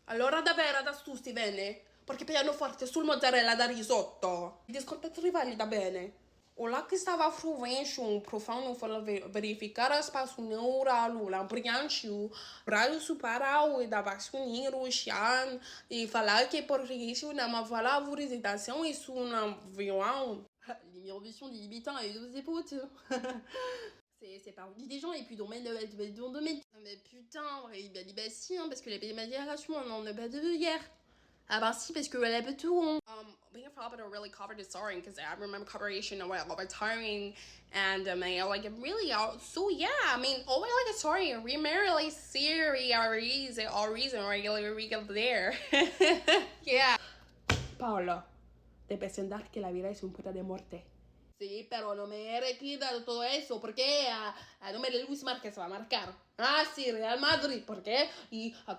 Allora davvero adesso tu sti bene? Perché pianoforte sul mozzarella da risotto. Desculpa te rivali da bene. O lá que estava fluente, um profundo para verificar espaço neural, o lambriante, o raio superar e da vacinar o chão, e falar que por isso não valorização isso não violão. L'immersion des libitants et des époutes. C'est pas intelligent et puis domaine de. Mais putain, bah si, hein, parce que les pays madiation, on en a pas de hier. Ah bah si, parce que elle avait tout. Being a father really covered the story because I remember collaboration over tiring and I like really so yeah, I mean always like a story primarily Siri or reason regular there. Yeah. Paolo, de pensar que la vida es un puta de muerte. Sí, pero no me requita todo eso, porque a nombre de Luis Márquez se va a marcar. Ah, sí, Real Madrid, ¿por qué? Y a